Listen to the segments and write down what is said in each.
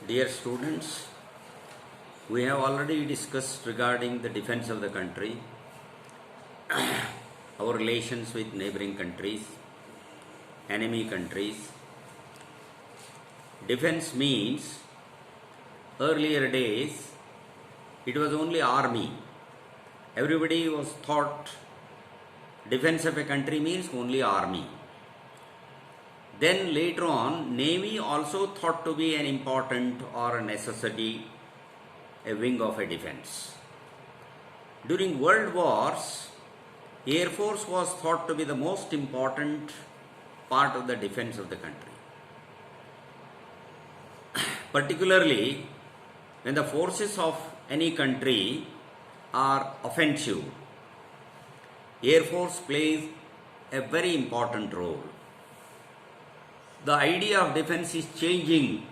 Dear students, we have already discussed regarding the defense of the country, our relations with neighboring countries, enemy countries. Defense means earlier days it was only army. Everybody was thought defense of a country means only army. Then later on, Navy also thought to be an important or a necessity, a wing of a defense. During World Wars, Air Force was thought to be the most important part of the defense of the country. Particularly when the forces of any country are offensive, Air Force plays a very important role. The idea of defense is changing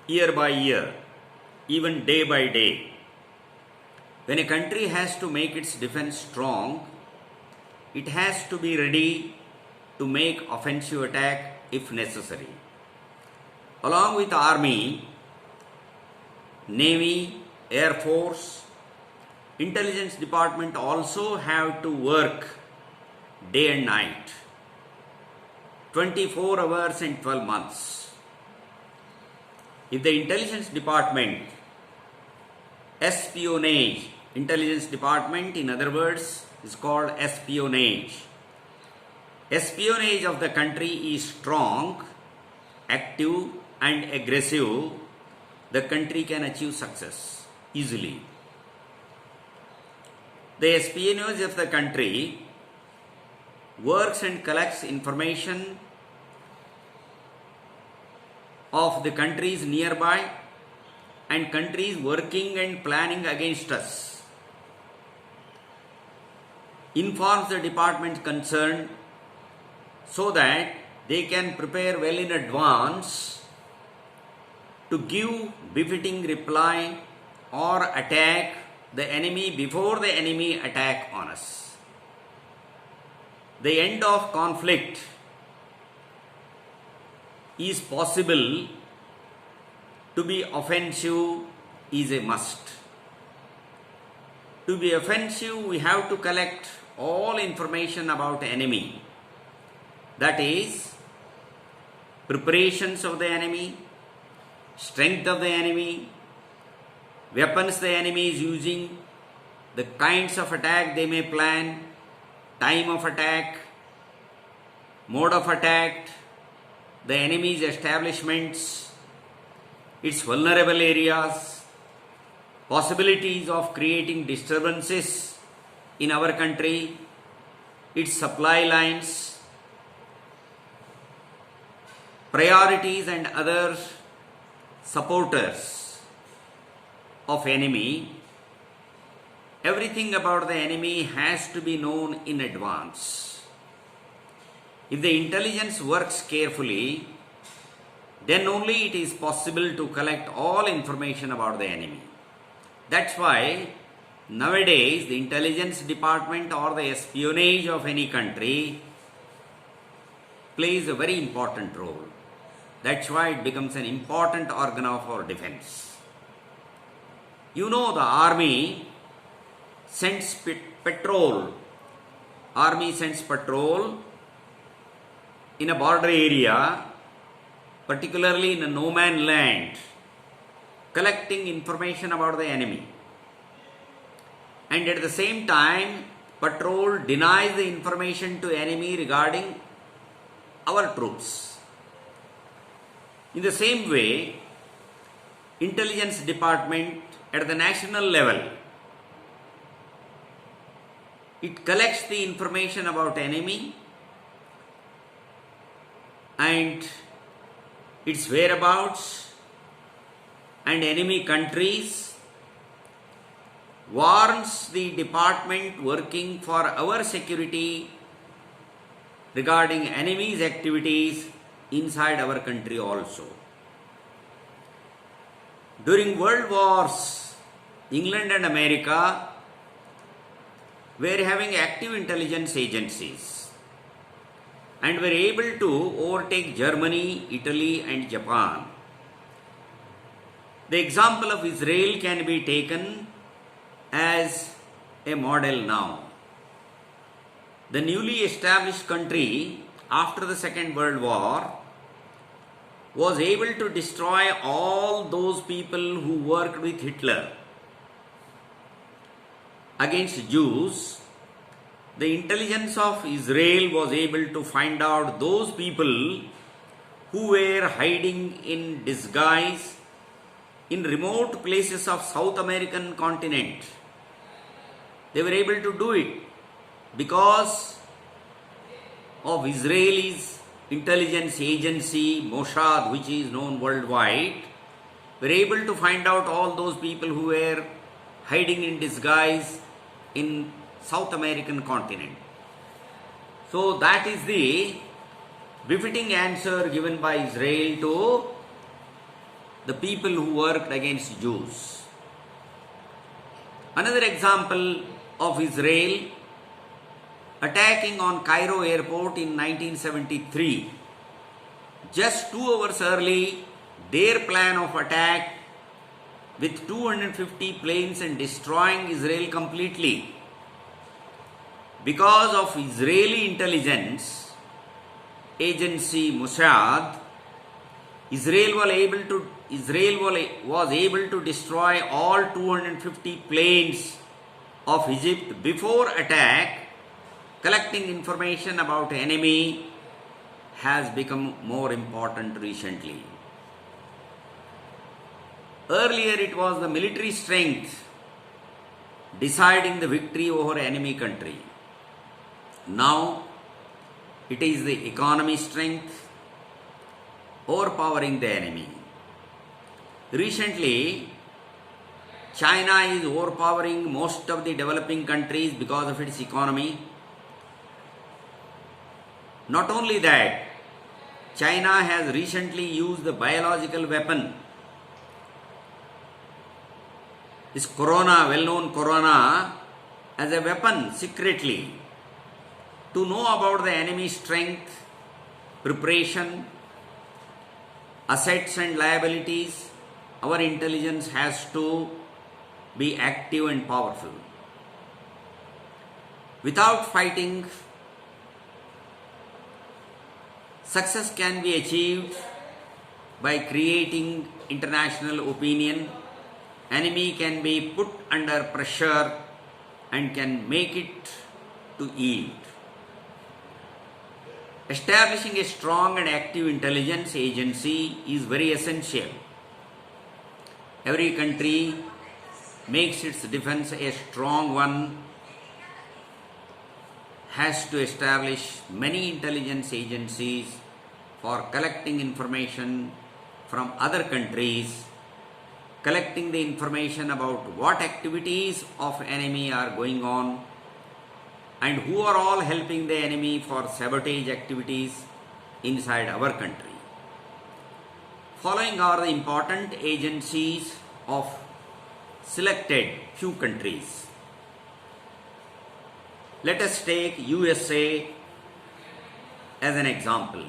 year by year, even day by day. When a country has to make its defense strong, it has to be ready to make offensive attack if necessary. Along with Army, Navy, Air Force, Intelligence Department also have to work day and night. 24 hours and 12 months. If the intelligence department, espionage, intelligence department in other words is called espionage. Espionage of the country is strong, active and aggressive, the country can achieve success easily. The espionage of the country works and collects information of the countries nearby and countries working and planning against us. Informs the department concerned so that they can prepare well in advance to give befitting reply or attack the enemy before the enemy attack on us. The end of conflict is possible. To be offensive is a must. To be offensive, we have to collect all information about the enemy. That is, preparations of the enemy, strength of the enemy, weapons the enemy is using, the kinds of attack they may plan, time of attack, mode of attack, the enemy's establishments, its vulnerable areas, possibilities of creating disturbances in our country, its supply lines, priorities and other supporters of enemy. Everything about the enemy has to be known in advance. If the intelligence works carefully, then only it is possible to collect all information about the enemy. That's why nowadays the intelligence department or the espionage of any country plays a very important role. That's why it becomes an important organ of our defense. You know, the army sends patrol. Army sends patrol in a border area, particularly in a no man land, collecting information about the enemy. And at the same time, patrol denies the information to enemy regarding our troops. In the same way, intelligence department at the national level, it collects the information about enemy and its whereabouts and enemy countries, warns the department working for our security regarding enemy's activities inside our country also. During World Wars, England and America were having active intelligence agencies and were able to overtake Germany, Italy and Japan. The example of Israel can be taken as a model now. The newly established country after the Second World War was able to destroy all those people who worked with Hitler against Jews. The intelligence of Israel was able to find out those people who were hiding in disguise in remote places of South American continent. They were able to do it because of Israel's intelligence agency Mossad, which is known worldwide. Were able to find out all those people who were hiding in disguise in South American continent. So that is the befitting answer given by Israel to the people who worked against Jews. Another example of Israel attacking on Cairo airport in 1973. Just 2 hours early, their plan of attack with 250 planes and destroying Israel completely. Because of Israeli intelligence agency Mossad, Israel was able to destroy all 250 planes of Egypt before attack. Collecting information about enemy has become more important recently. Earlier it was the military strength deciding the victory over enemy country. Now it is the economy strength overpowering the enemy. Recently, China is overpowering most of the developing countries because of its economy. Not only that, China has recently used the biological weapon. This corona, well-known corona, as a weapon secretly. To know about the enemy strength, preparation, assets and liabilities, our intelligence has to be active and powerful. Without fighting, success can be achieved by creating international opinion. Enemy can be put under pressure and can make it to yield. Establishing a strong and active intelligence agency is very essential. Every country makes its defense a strong one, has to establish many intelligence agencies for collecting information from other countries, collecting the information about what activities of enemy are going on and who are all helping the enemy for sabotage activities inside our country. Following are the important agencies of selected few countries. Let us take USA as an example.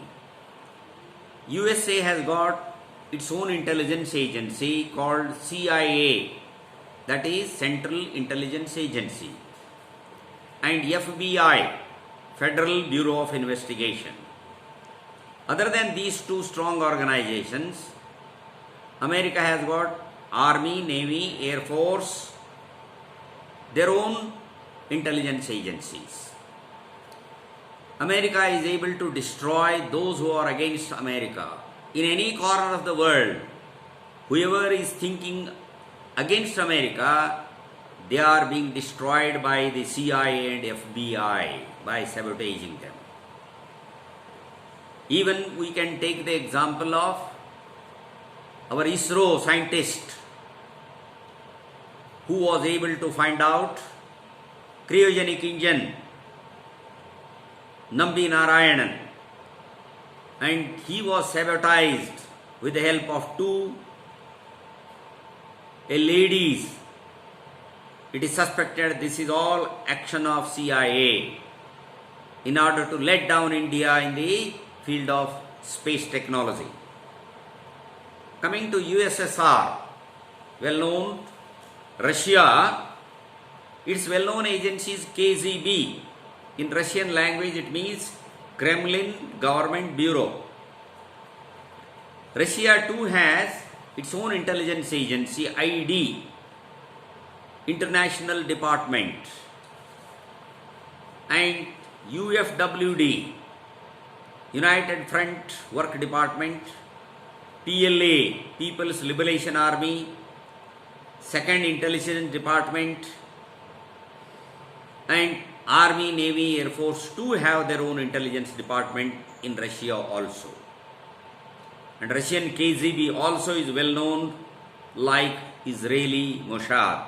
USA has got its own intelligence agency called CIA, that is Central Intelligence Agency, and FBI, Federal Bureau of Investigation. Other than these two strong organizations, America has got Army, Navy, Air Force, their own intelligence agencies. America is able to destroy those who are against America. In any corner of the world, whoever is thinking against America, they are being destroyed by the CIA and FBI by sabotaging them. Even we can take the example of our ISRO scientist who was able to find out cryogenic engine, Nambi Narayanan, and he was sabotaged with the help of two ladies. It is suspected this is all action of CIA in order to let down India in the field of space technology. Coming to USSR, well known. Russia, its well known agency is KGB. In Russian language, it means Kremlin Government Bureau. Russia too has its own intelligence agency, ID, International Department, and UFWD, United Front Work Department, PLA, People's Liberation Army, Second Intelligence Department, and Army, Navy, Air Force too have their own intelligence department in Russia also. And Russian KGB also is well known like Israeli Mossad.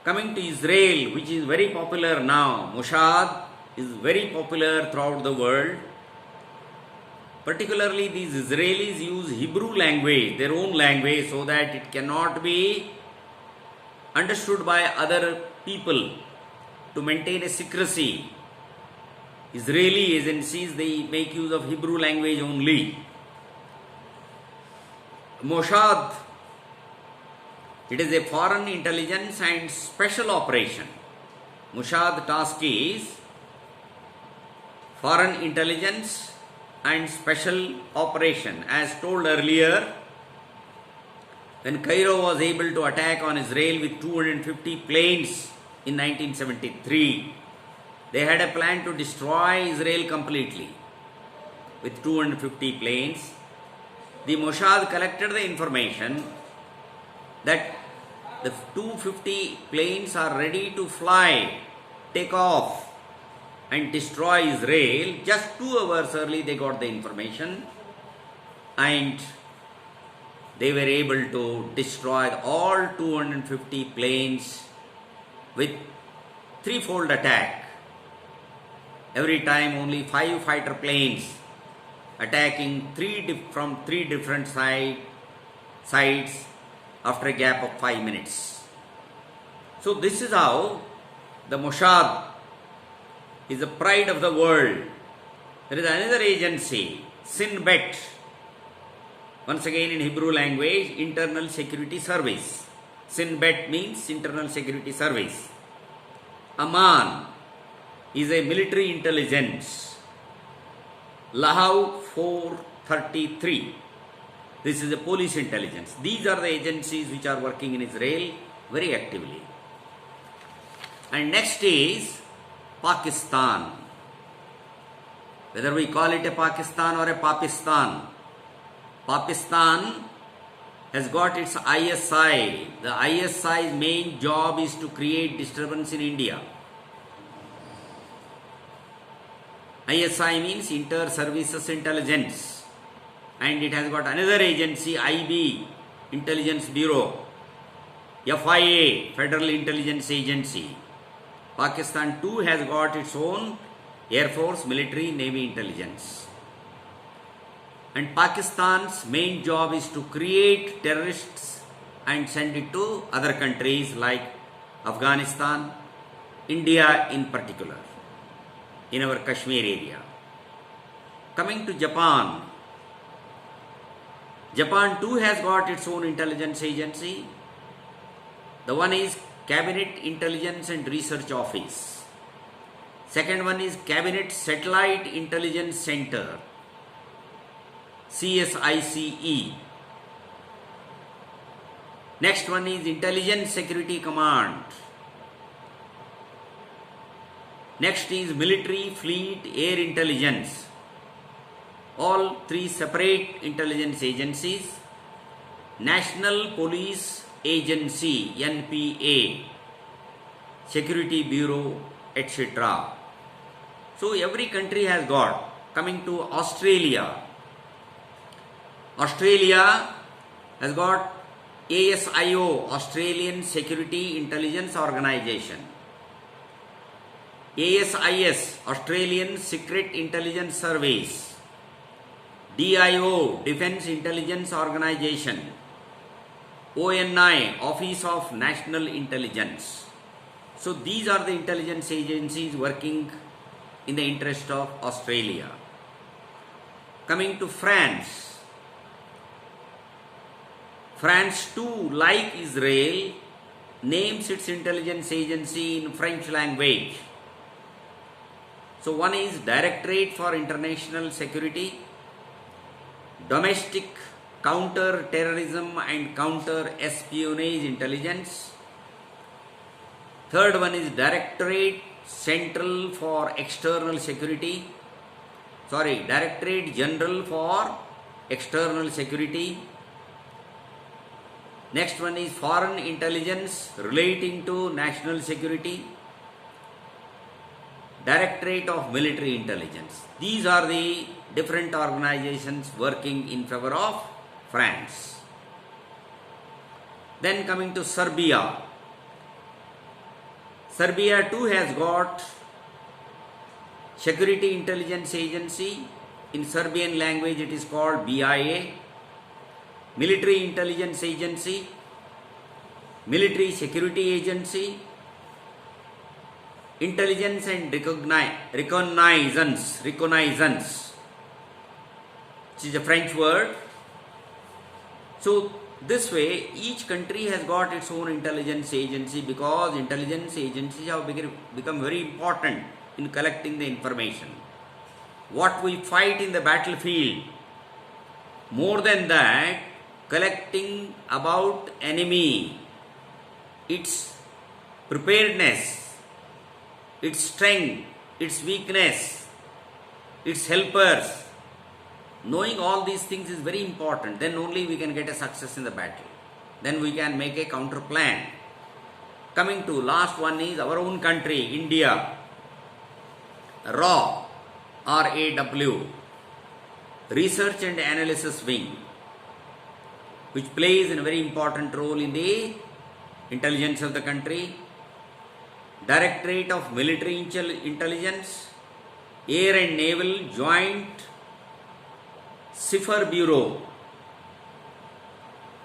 Coming to Israel, which is very popular now, Mossad is very popular throughout the world. Particularly these Israelis use Hebrew language, their own language, so that it cannot be understood by other people to maintain a secrecy. Israeli agencies, they make use of Hebrew language only. Mossad, it is a foreign intelligence and special operation. Mossad task is foreign intelligence and special operation. As told earlier, when Cairo was able to attack on Israel with 250 planes in 1973, they had a plan to destroy Israel completely with 250 planes. The Mossad collected the information that the 250 planes are ready to fly, take off and destroy Israel. Just 2 hours early they got the information and they were able to destroy all 250 planes with 3-fold attack. Every time only 5 fighter planes attacking from 3 different sides after a gap of 5 minutes. So this is how the Mossad is the pride of the world. There is another agency, Shin Bet, once again in Hebrew language, Internal Security Service. Shin Bet means Internal Security Service. Aman is a military intelligence. Lahav 433, this is a police intelligence. These are the agencies which are working in Israel very actively. And next is Pakistan. Whether we call it a Pakistan or a Papistan, Pakistan has got its ISI. The ISI's main job is to create disturbance in India. ISI means Inter-Services Intelligence, and it has got another agency, IB, Intelligence Bureau, FIA, Federal Intelligence Agency. Pakistan too has got its own Air Force, military, Navy intelligence. And Pakistan's main job is to create terrorists and send it to other countries like Afghanistan, India in particular, in our Kashmir area. Coming to Japan, Japan too has got its own intelligence agency. The one is Cabinet Intelligence and Research Office. Second one is Cabinet Satellite Intelligence Center, CSICE. Next one is Intelligence Security Command. Next is Military Fleet Air Intelligence. All 3 separate intelligence agencies. National Police Agency, NPA, Security Bureau, etc. So every country has got. Coming to Australia, Australia has got ASIO, Australian Security Intelligence Organization. ASIS, Australian Secret Intelligence Service. DIO, Defence Intelligence Organization. ONI, Office of National Intelligence. So these are the intelligence agencies working in the interest of Australia. Coming to France, France too, like Israel, names its intelligence agency in French language. So one is Directorate for International Security, Domestic Counter Terrorism and Counter Espionage Intelligence. Third one is Directorate Central for External Security. Directorate General for External Security. Next one is Foreign Intelligence relating to National Security. Directorate of Military Intelligence. These are the different organizations working in favor of France. Then coming to Serbia. Serbia too has got Security Intelligence Agency. In Serbian language it is called BIA. Military Intelligence Agency, Military Security Agency, Intelligence and Reconnaissance, which is a French word. So this way each country has got its own intelligence agency, because intelligence agencies have become very important in collecting the information. What we fight in the battlefield, more than that, collecting about enemy, its preparedness, its strength, its weakness, its helpers. Knowing all these things is very important. Then only we can get a success in the battle. Then we can make a counter plan. Coming to last one is our own country, India. RAW, RAW, Research and Analysis Wing, which plays a very important role in the intelligence of the country. Directorate of Military Intelligence, Air and Naval Joint CIFR Bureau,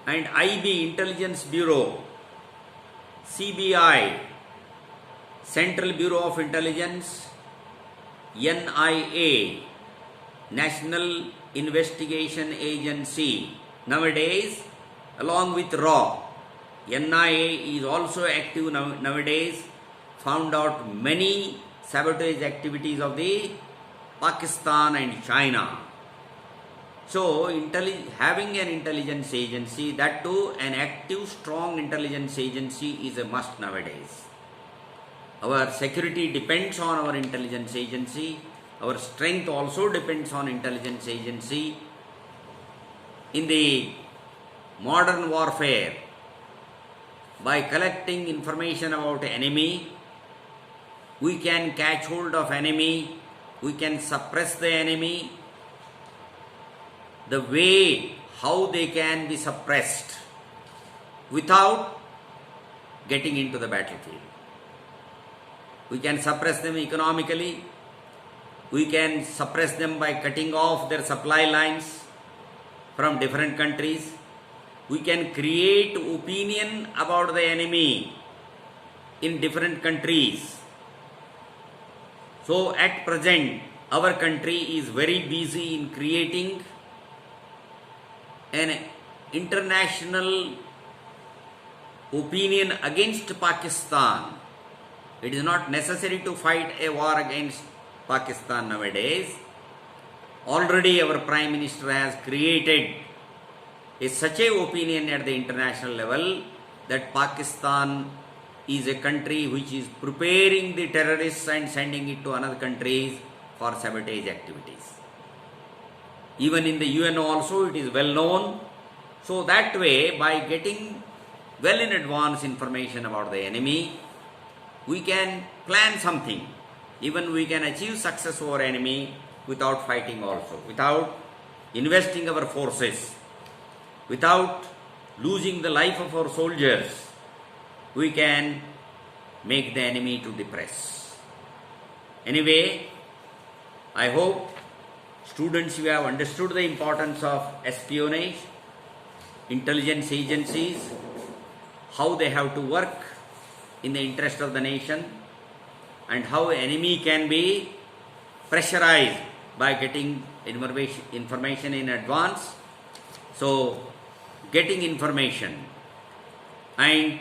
and IB Intelligence Bureau, CBI Central Bureau of Intelligence, NIA National Investigation Agency. Nowadays, along with RAW, NIA is also active nowadays, found out many sabotage activities of the Pakistan and China. So, having an intelligence agency, that too an active, strong intelligence agency, is a must nowadays. Our security depends on our intelligence agency. Our strength also depends on intelligence agency. In the modern warfare, by collecting information about enemy, we can catch hold of enemy, we can suppress the enemy. The way how they can be suppressed without getting into the battlefield. We can suppress them economically, we can suppress them by cutting off their supply lines from different countries. We can create opinion about the enemy in different countries. So at present, our country is very busy in creating an international opinion against Pakistan. It is not necessary to fight a war against Pakistan nowadays. Already our Prime Minister has created such a opinion at the international level that Pakistan is a country which is preparing the terrorists and sending it to another countries for sabotage activities. Even in the UN also it is well known. So that way, by getting well in advance information about the enemy, we can plan something. Even we can achieve success over enemy without fighting also, without investing our forces, without losing the life of our soldiers. We can make the enemy to depress. Anyway, I hope students, you have understood the importance of espionage, intelligence agencies, how they have to work in the interest of the nation, and how enemy can be pressurized by getting information in advance. So getting information and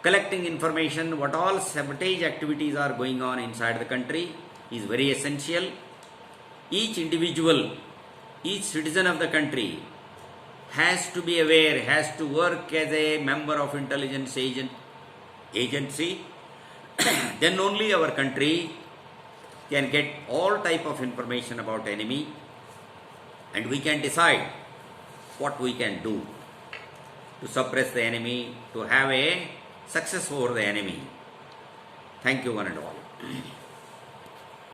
collecting information what all sabotage activities are going on inside the country is very essential. Each individual, each citizen of the country has to be aware, has to work as a member of intelligence agency. Then only our country can get all type of information about enemy, and we can decide what we can do to suppress the enemy, to have a success over the enemy. Thank you one and all.